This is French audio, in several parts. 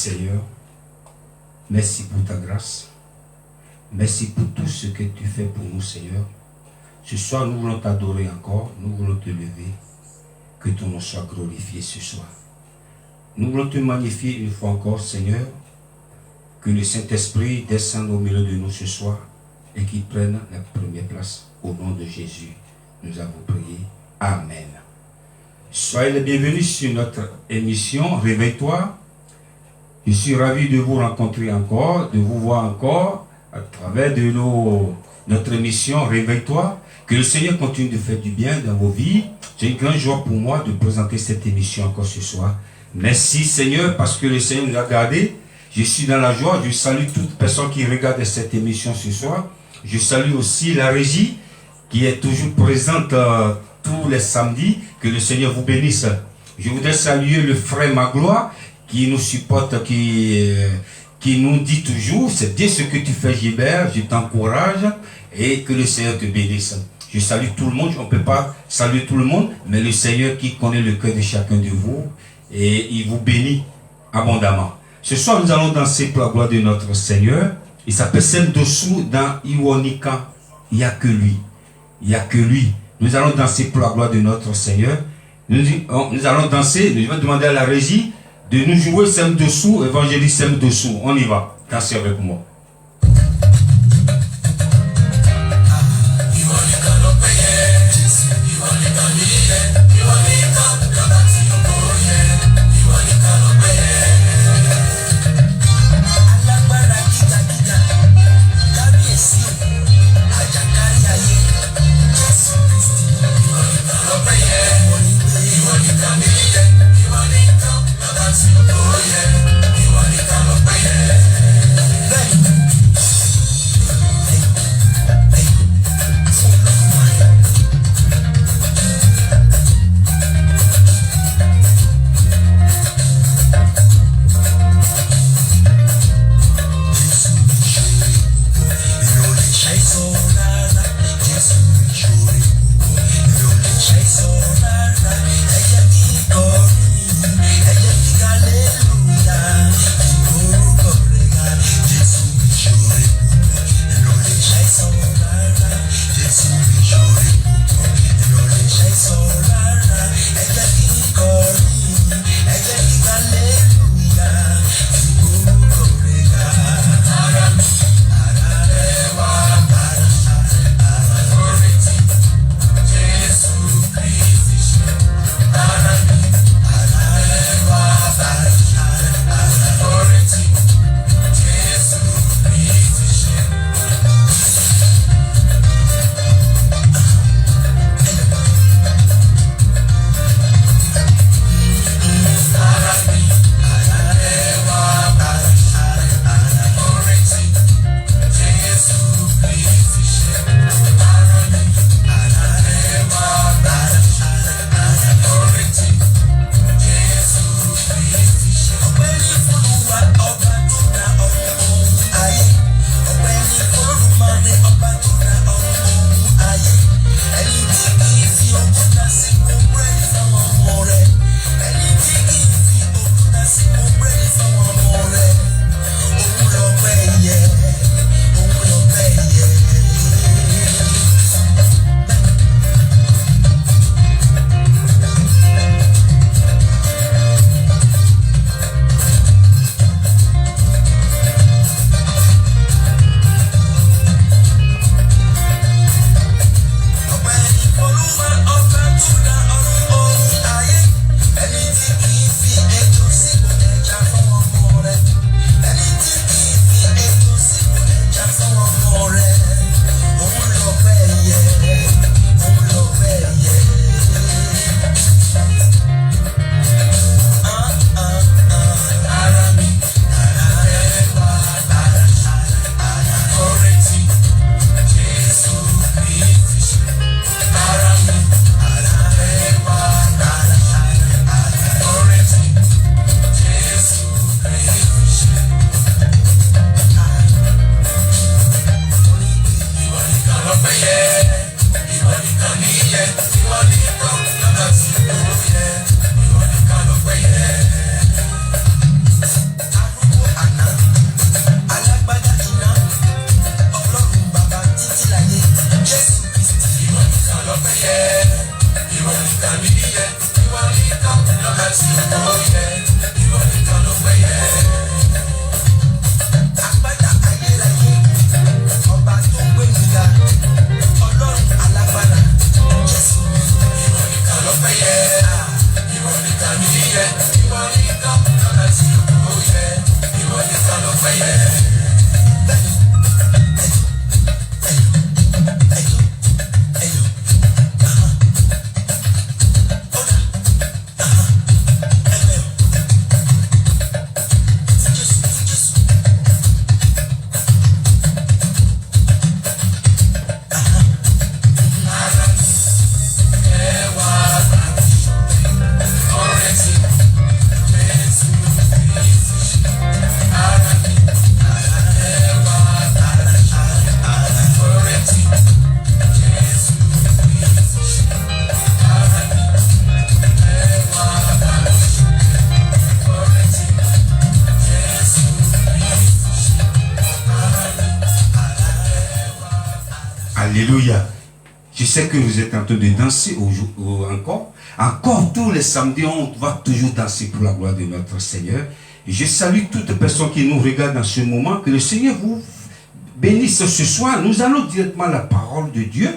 Seigneur. Merci pour ta grâce. Merci pour tout ce que tu fais pour nous, Seigneur. Ce soir, nous voulons t'adorer encore. Nous voulons te lever. Que ton nom soit glorifié ce soir. Nous voulons te magnifier une fois encore, Seigneur. Que le Saint-Esprit descende au milieu de nous ce soir et qu'il prenne la première place. Au nom de Jésus, nous avons prié. Amen. Soyez les bienvenus sur notre émission Réveille-toi. Je suis ravi de vous rencontrer encore, de vous voir encore à travers de notre émission Réveille-toi. Que le Seigneur continue de faire du bien dans vos vies. C'est une grande joie pour moi de présenter cette émission encore ce soir. Merci Seigneur parce que le Seigneur nous a gardés. Je suis dans la joie. Je salue toute personne qui regarde cette émission ce soir. Je salue aussi la régie qui est toujours présente tous les samedis. Que le Seigneur vous bénisse. Je voudrais saluer le frère Magloire qui nous supporte, qui nous dit toujours, c'est bien ce que tu fais Gilbert, je t'encourage et que le Seigneur te bénisse. Je salue tout le monde, on ne peut pas saluer tout le monde, mais le Seigneur qui connaît le cœur de chacun de vous et il vous bénit abondamment. Ce soir, nous allons danser pour la gloire de notre Seigneur. Il s'appelle Sem Dessous dans Iwonika. Il n'y a que lui. Il n'y a que lui. Nous allons danser pour la gloire de notre Seigneur. Nous allons danser. Je vais demander à la régie de nous jouer Sem Dessous, évangéliste Sem Dessous. On y va. Dansez avec moi. Hey! Alléluia. Je sais que vous êtes en train de danser encore. Encore tous les samedis, on va toujours danser pour la gloire de notre Seigneur. Et je salue toutes les personnes qui nous regardent dans ce moment. Que le Seigneur vous bénisse ce soir. Nous allons directement à la parole de Dieu.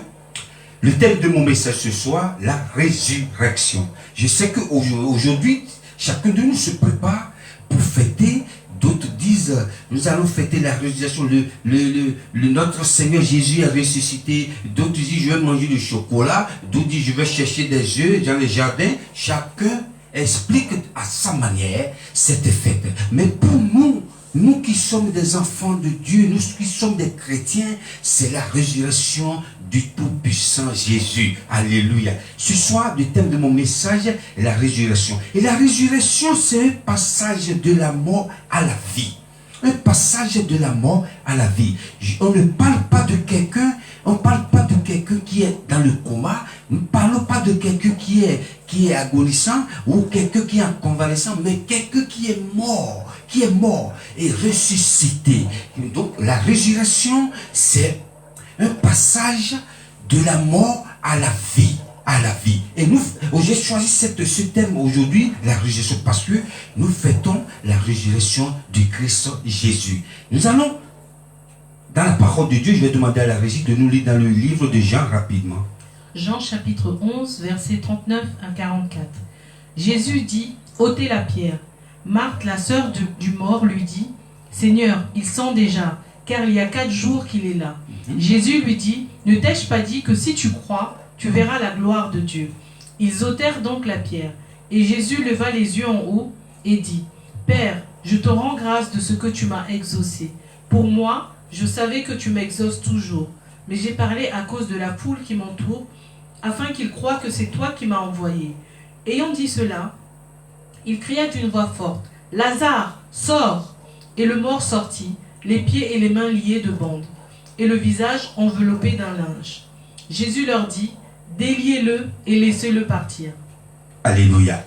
Le thème de mon message ce soir, la résurrection. Je sais qu'aujourd'hui, chacun de nous se prépare pour fêter. D'autres disent, nous allons fêter la résurrection, notre Seigneur Jésus a ressuscité. D'autres disent, je vais manger du chocolat. D'autres disent, je vais chercher des œufs dans les jardins. Chacun explique à sa manière cette fête. Mais pour nous, nous qui sommes des enfants de Dieu, nous qui sommes des chrétiens, c'est la résurrection du Tout-Puissant Jésus. Alléluia. Ce soir, le thème de mon message est la résurrection. Et la résurrection, c'est un passage de la mort à la vie. Un passage de la mort à la vie. On ne parle pas de quelqu'un, on ne parle pas de quelqu'un qui est dans le coma, nous ne parlons pas de quelqu'un qui est agonissant ou quelqu'un qui est en convalescent, mais quelqu'un qui est mort et ressuscité. Donc la résurrection, c'est un passage de la mort à la vie. À la vie. Et nous, j'ai choisi ce thème aujourd'hui, la résurrection, parce que nous fêtons la résurrection du Christ Jésus. Nous allons, dans la parole de Dieu, je vais demander à la régie de nous lire dans le livre de Jean rapidement. Jean chapitre 11, versets 39 à 44. Jésus dit, ôtez la pierre. Marthe, la sœur du mort, lui dit, Seigneur, il sent déjà, car il y a 4 jours qu'il est là. Jésus lui dit, ne t'ai-je pas dit que si tu crois, tu verras la gloire de Dieu. Ils ôtèrent donc la pierre. Et Jésus leva les yeux en haut et dit, Père, je te rends grâce de ce que tu m'as exaucé. Pour moi, je savais que tu m'exauces toujours. Mais j'ai parlé à cause de la foule qui m'entoure, afin qu'ils croient que c'est toi qui m'as envoyé. Ayant dit cela, il cria d'une voix forte, Lazare, sors! Et le mort sortit, les pieds et les mains liés de bandes, et le visage enveloppé d'un linge. Jésus leur dit, déliez-le et laissez-le partir. Alléluia.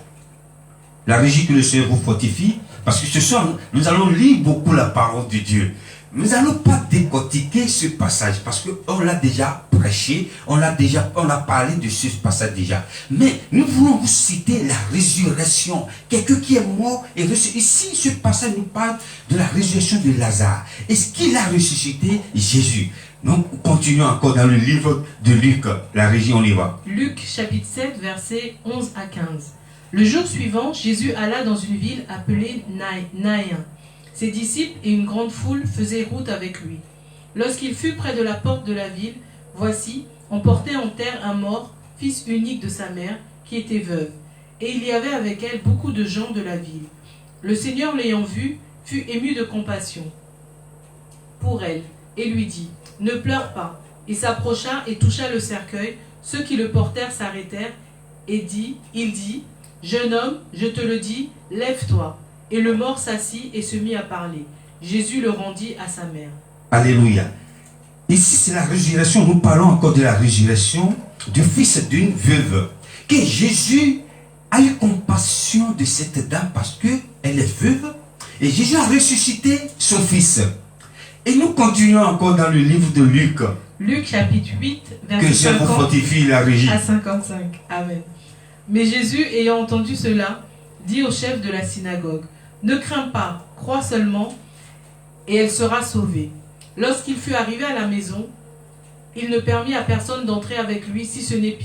La régie que le Seigneur vous fortifie, parce que ce soir, nous allons lire beaucoup la parole de Dieu. Nous n'allons pas décortiquer ce passage, parce qu'on l'a déjà prêché, on a parlé de ce passage déjà. Mais nous voulons vous citer la résurrection. Quelqu'un qui est mort et ressuscité. Ici, ce passage nous parle de la résurrection de Lazare. Est-ce qu'il a ressuscité? Jésus. Donc, continuons encore dans le livre de Luc. La régie, on y va. Luc, chapitre 7, versets 11 à 15. Le jour suivant, Jésus alla dans une ville appelée Naïn. Ses disciples et une grande foule faisaient route avec lui. Lorsqu'il fut près de la porte de la ville, voici, on portait en terre un mort, fils unique de sa mère, qui était veuve. Et il y avait avec elle beaucoup de gens de la ville. Le Seigneur, l'ayant vue, fut ému de compassion pour elle, et lui dit, « Ne pleure pas. » Il s'approcha et toucha le cercueil. Ceux qui le portèrent s'arrêtèrent, et il dit, « Jeune homme, je te le dis, lève-toi. » Et le mort s'assit et se mit à parler. Jésus le rendit à sa mère. Alléluia. Ici, c'est la résurrection. Nous parlons encore de la résurrection du fils d'une veuve. Que Jésus a eu compassion de cette dame parce qu'elle est veuve. Et Jésus a ressuscité son fils. Et nous continuons encore dans le livre de Luc. Luc chapitre 8, verset 50 à 55. Amen. Mais Jésus, ayant entendu cela, dit au chef de la synagogue, « Ne crains pas, crois seulement, et elle sera sauvée. » Lorsqu'il fut arrivé à la maison, il ne permit à personne d'entrer avec lui, si ce n'est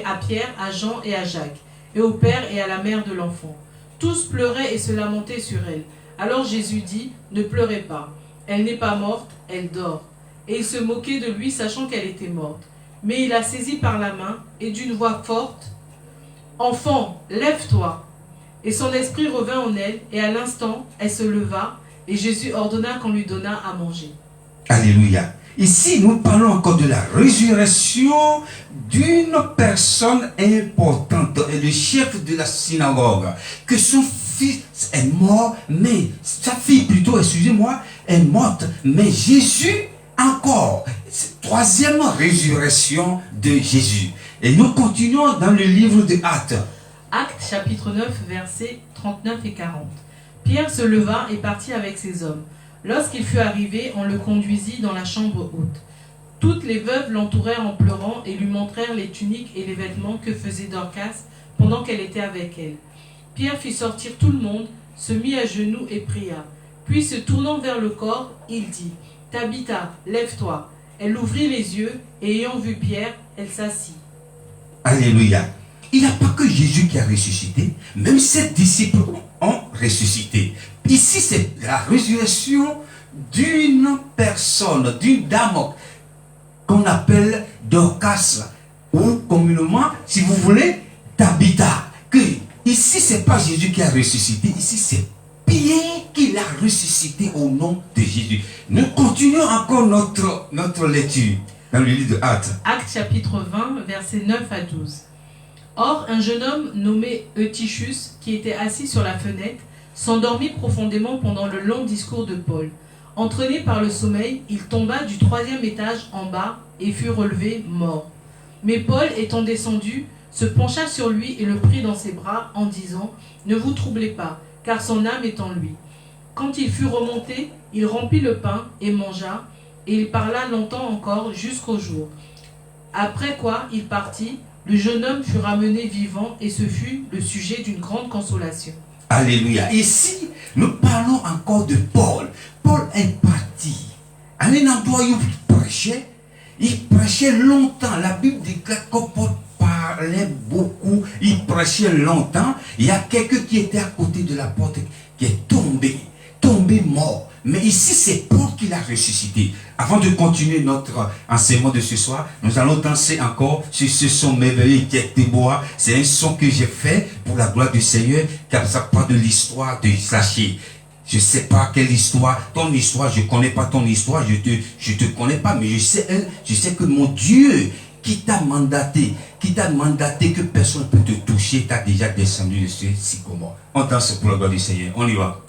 à Pierre, à Jean et à Jacques, et au père et à la mère de l'enfant. Tous pleuraient et se lamentaient sur elle. Alors Jésus dit, ne pleurez pas. Elle n'est pas morte, elle dort. Et il se moquait de lui, sachant qu'elle était morte. Mais il la saisit par la main, et d'une voix forte, enfant, lève-toi. Et son esprit revint en elle, et à l'instant, elle se leva, et Jésus ordonna qu'on lui donnât à manger. Alléluia. Ici, nous parlons encore de la résurrection d'une personne importante, le chef de la synagogue, que son fils est mort, mais sa fille plutôt, excusez-moi, est morte, mais Jésus encore. Troisième résurrection de Jésus. Et nous continuons dans le livre de Actes. Actes chapitre 9, versets 39 et 40. Pierre se leva et partit avec ses hommes. Lorsqu'il fut arrivé, on le conduisit dans la chambre haute. Toutes les veuves l'entourèrent en pleurant et lui montrèrent les tuniques et les vêtements que faisait Dorcas pendant qu'elle était avec elle. Pierre fit sortir tout le monde, se mit à genoux et pria. Puis se tournant vers le corps, il dit, « Tabitha, lève-toi. » Elle ouvrit les yeux et ayant vu Pierre, elle s'assit. Alléluia. Il n'y a pas que Jésus qui a ressuscité, même ses disciples ont ressuscité. Ici, c'est la résurrection d'une personne, d'une dame qu'on appelle Dorcas, ou communément, si vous voulez, Tabitha. Que ici, ce n'est pas Jésus qui a ressuscité, ici, c'est Pierre qui l'a ressuscité au nom de Jésus. Nous continuons encore notre lecture dans le livre de Actes. Actes chapitre 20, versets 9 à 12. Or, un jeune homme nommé Eutychus, qui était assis sur la fenêtre, s'endormit profondément pendant le long discours de Paul. Entraîné par le sommeil, il tomba du 3e étage en bas et fut relevé mort. Mais Paul, étant descendu, se pencha sur lui et le prit dans ses bras en disant « Ne vous troublez pas, car son âme est en lui. » Quand il fut remonté, il rompit le pain et mangea, et il parla longtemps encore jusqu'au jour. Après quoi, il partit. Le jeune homme fut ramené vivant et ce fut le sujet d'une grande consolation. Alléluia. Ici, nous parlons encore de Paul. Paul est parti à un endroit où il prêchait longtemps. La Bible déclare que Paul parlait beaucoup, il prêchait longtemps. Il y a quelqu'un qui était à côté de la porte qui est tombé mort. Mais ici, c'est Paul qui l'a ressuscité. Avant de continuer notre enseignement de ce soir, nous allons danser encore sur ce son merveilleux qui est Déborah. C'est un son que j'ai fait pour la gloire du Seigneur, car ça parle de l'histoire de Zachée. Je ne sais pas quelle histoire, ton histoire, je ne connais pas ton histoire, je te connais pas, mais je sais que mon Dieu qui t'a mandaté que personne ne peut te toucher, t'a déjà descendu de ce sycomore. On danse pour la gloire du Seigneur, on y va.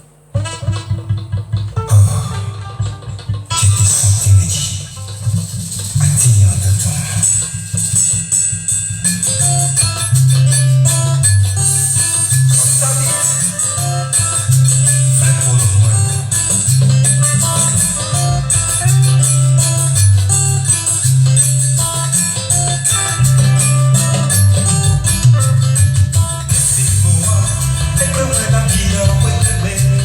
With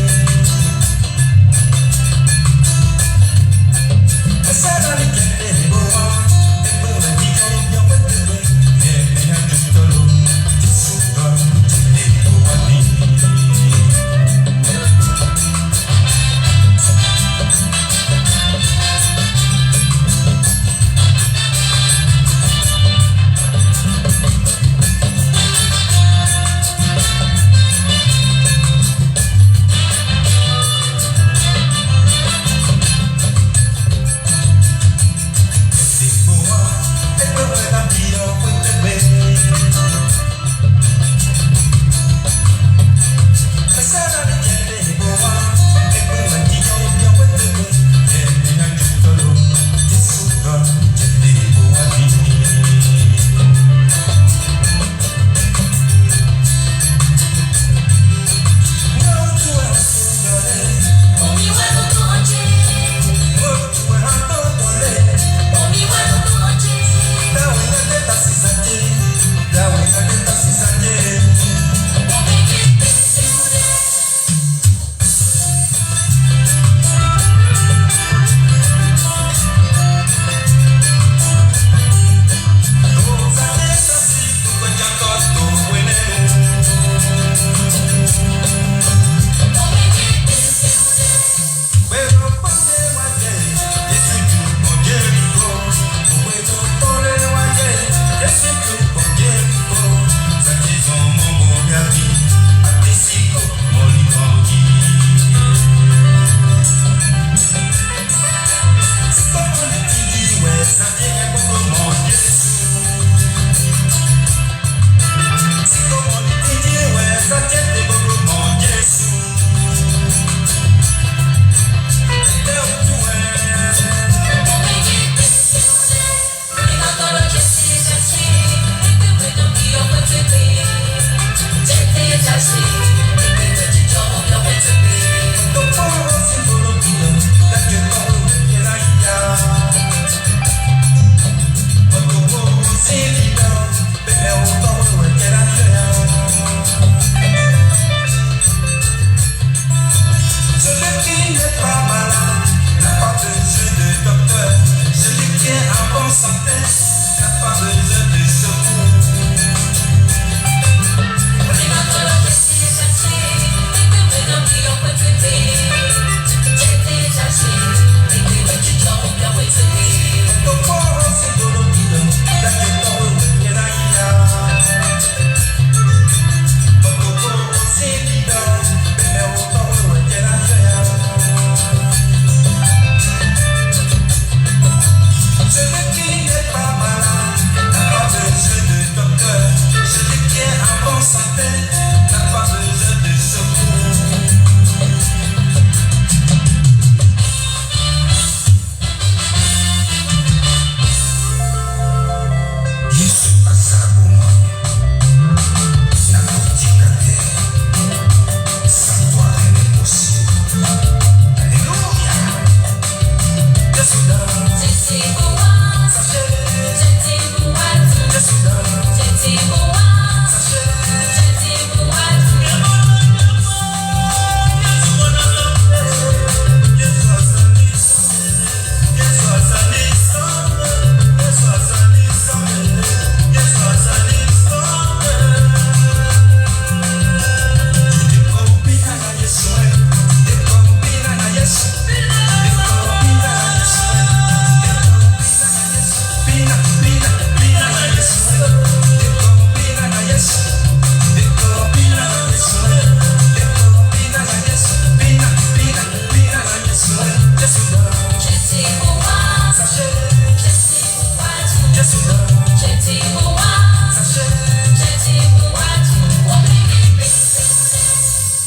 sa tête, n'a pas besoin de secours.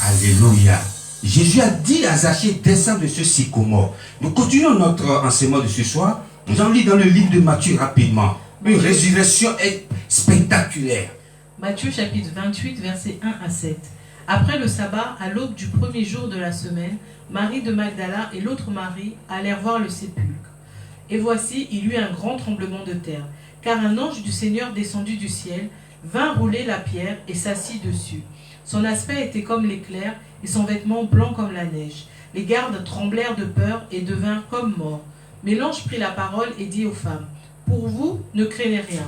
Alléluia. Jésus a dit à Zachée, descends de ce sycomore. Nous continuons notre enseignement de ce soir. Nous allons lire dans le livre de Matthieu rapidement. Une résurrection est spectaculaire. Matthieu chapitre 28, versets 1 à 7. Après le sabbat, à l'aube du premier jour de la semaine, Marie de Magdala et l'autre Marie allèrent voir le sépulcre. Et voici, il y eut un grand tremblement de terre, car un ange du Seigneur descendu du ciel vint rouler la pierre et s'assit dessus. Son aspect était comme l'éclair et son vêtement blanc comme la neige. Les gardes tremblèrent de peur et devinrent comme morts. Mais l'ange prit la parole et dit aux femmes, « Pour vous, ne craignez rien,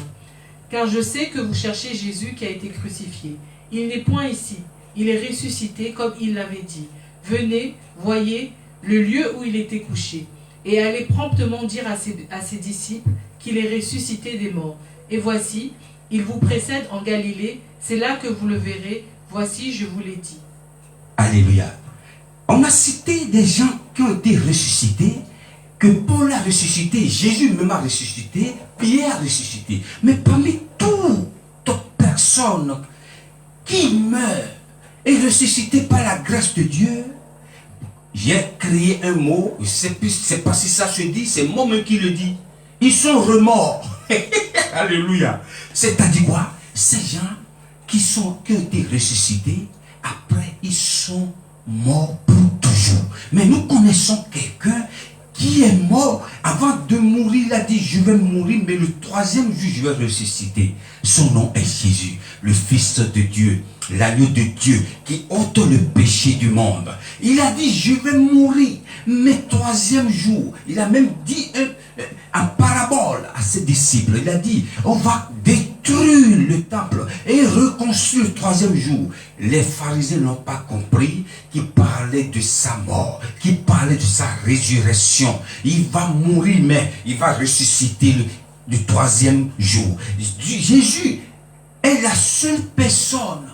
car je sais que vous cherchez Jésus qui a été crucifié. Il n'est point ici, il est ressuscité comme il l'avait dit. Venez, voyez le lieu où il était couché, et allez promptement dire à ses disciples qu'il est ressuscité des morts. Et voici, il vous précède en Galilée, c'est là que vous le verrez. Voici, je vous l'ai dit. » Alléluia. On a cité des gens qui ont été ressuscités, que Paul a ressuscité, Jésus même a ressuscité, Pierre a ressuscité. Mais parmi toutes personnes qui meurent et ressuscitées par la grâce de Dieu, j'ai créé un mot, c'est pas si ça se dit, c'est moi-même qui le dis. Ils sont remords. Alléluia. C'est-à-dire quoi? Ces gens qui ont été ressuscités, après ils sont morts pour toujours. Mais nous connaissons quelqu'un qui est mort avant de mourir. Il a dit, je vais mourir, mais le troisième jour, je vais ressusciter. Son nom est Jésus, le Fils de Dieu, l'agneau de Dieu qui ôte le péché du monde. Il a dit, je vais mourir, mais troisième jour, il a même dit en parabole à ses disciples. Il a dit, on va détruire le temple et reconstruire le troisième jour. Les pharisiens n'ont pas compris qu'il parlait de sa mort, qu'il parlait de sa résurrection. Il va mourir, mais il va ressusciter le troisième jour. Jésus est la seule personne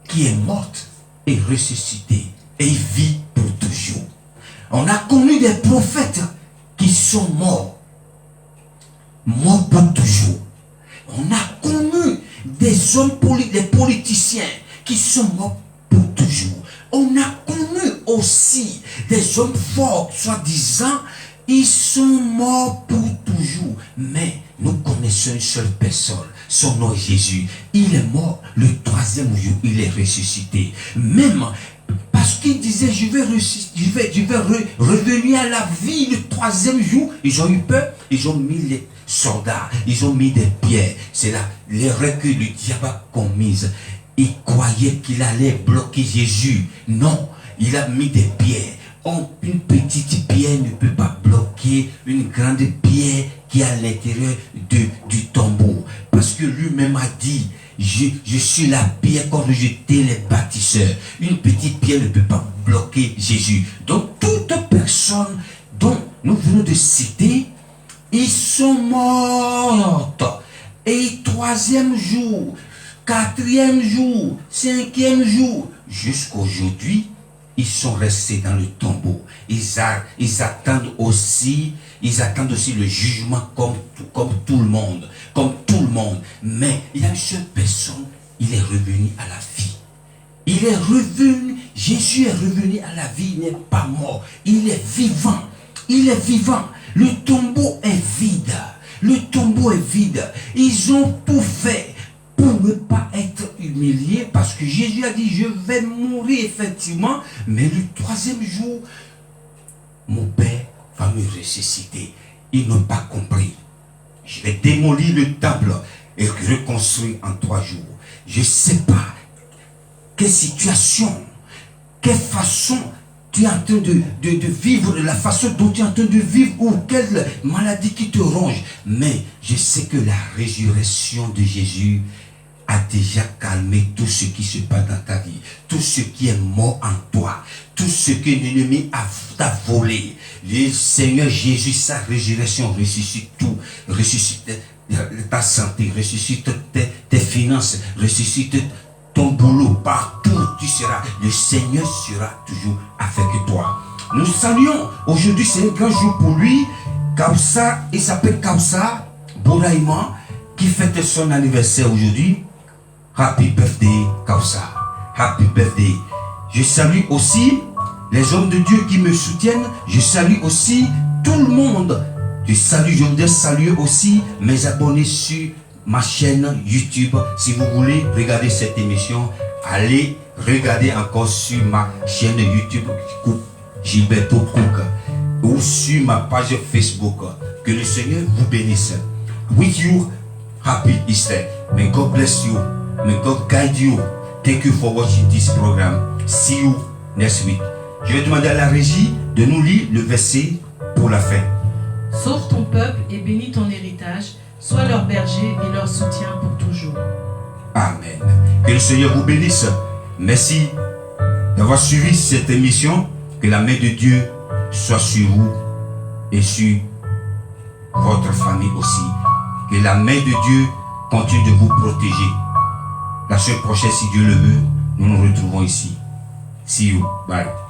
qui est morte et ressuscitée et vit pour toujours. On a connu des prophètes qui sont morts pour toujours. On a connu des hommes des politiciens qui sont morts pour toujours. On a connu aussi des hommes forts, soi-disant, ils sont morts pour toujours. Mais nous connaissons une seule personne, son nom est Jésus. Il est mort, le troisième jour, il est ressuscité. Même parce qu'il disait, je vais revenir à la vie le troisième jour. Ils ont eu peur, ils ont mis les soldats, ils ont mis des pierres. C'est là l'erreur que le diable a commise. Il croyait qu'il allait bloquer Jésus. Non, il a mis des pierres une petite pierre ne peut pas bloquer une grande pierre qui est à l'intérieur du tombeau. Parce que lui-même a dit, je suis la pierre qu'ont rejeté les bâtisseurs. Une petite pierre ne peut pas bloquer Jésus. Donc toute personne dont nous venons de citer, ils sont morts. Et 3e jour, 4e jour, 5e jour, jusqu'aujourd'hui, ils sont restés dans le tombeau. Ils attendent aussi le jugement comme tout le monde. Comme tout le monde. Mais il y a une seule personne, il est revenu à la vie. Il est revenu, Jésus est revenu à la vie, il n'est pas mort. Il est vivant. Il est vivant. Le tombeau est vide. Le tombeau est vide. Ils ont tout fait pour ne pas être humiliés, parce que Jésus a dit, je vais mourir effectivement, mais le 3e jour, mon Père va me ressusciter. Ils n'ont pas compris. Je vais démolir le temple et reconstruire en 3 jours. Je ne sais pas quelle situation, quelle façon tu es en train de vivre, la façon dont tu es en train de vivre, ou quelle maladie qui te ronge. Mais je sais que la résurrection de Jésus a déjà calmé tout ce qui se passe dans ta vie, tout ce qui est mort en toi, tout ce que l'ennemi t'a volé. Le Seigneur Jésus, sa résurrection ressuscite tout, ressuscite ta santé, ressuscite tes finances, ressuscite ton boulot, partout où tu seras. Le Seigneur sera toujours avec toi. Nous saluons, aujourd'hui c'est un grand jour pour lui. Kausa, il s'appelle Kausa Bouraïma, qui fête son anniversaire aujourd'hui. Happy birthday, Kausa. Happy birthday. Je salue aussi les hommes de Dieu qui me soutiennent. Je salue aussi tout le monde. Je voudrais saluer aussi mes abonnés sur ma chaîne YouTube. Si vous voulez regarder cette émission, allez regarder encore sur ma chaîne YouTube Gilberto Cook ou sur ma page Facebook. Que le Seigneur vous bénisse. With you, happy Easter. May God bless you. May God guide you. Thank you for watching this program. See you next week. Je vais demander à la régie de nous lire le verset pour la fin. Sauve ton peuple et bénis ton héritage. Sois leur berger et leur soutien pour toujours. Amen. Que le Seigneur vous bénisse. Merci d'avoir suivi cette émission. Que la main de Dieu soit sur vous et sur votre famille aussi. Que la main de Dieu continue de vous protéger. La semaine prochaine, si Dieu le veut, nous nous retrouvons ici. See you. Bye.